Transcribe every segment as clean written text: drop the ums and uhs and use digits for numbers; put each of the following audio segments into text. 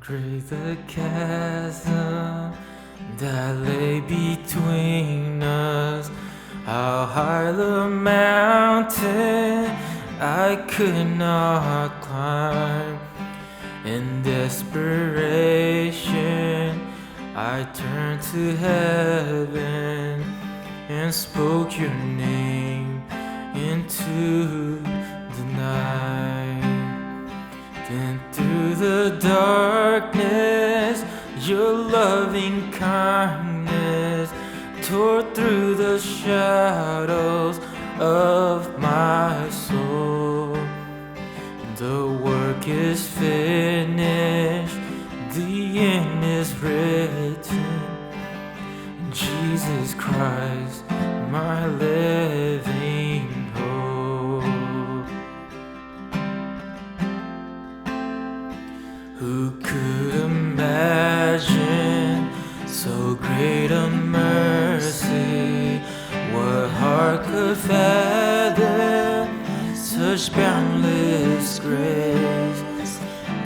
Great the chasm that lay between us. How high the mountain I could not climb. In desperation, I turned to heaven and spoke your name into the night. Then through the darkness, your loving kindness tore through the shadows of my soul. The work is finished, the end is written. Jesus Christ, my living hope. Who could imagine so great a mercy? What heart could fathom such boundless grace?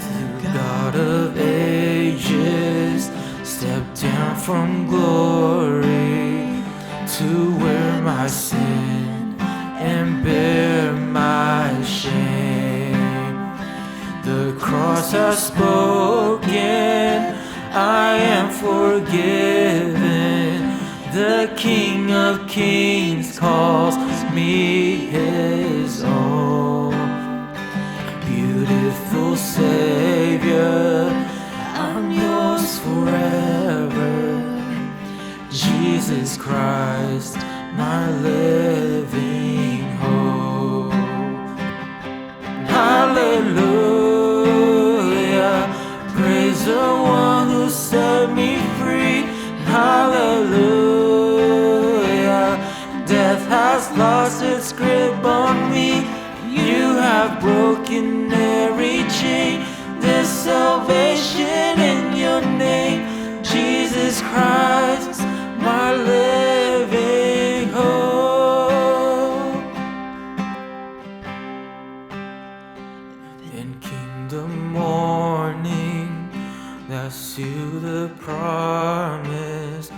The God of ages stepped down from glory to wear my sin and bear my shame. The cross has spoken, I am forgiven. The King of Kings calls me his own. Beautiful Savior, I'm yours forever. Jesus Christ, my living hope. Hallelujah, praise the one who set me free. Hallelujah, death has lost its grip on me. You have broken every chain. There's salvation in your name, Jesus Christ, my living hope. Then came the morning that sealed the promise.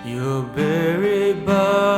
Your buried body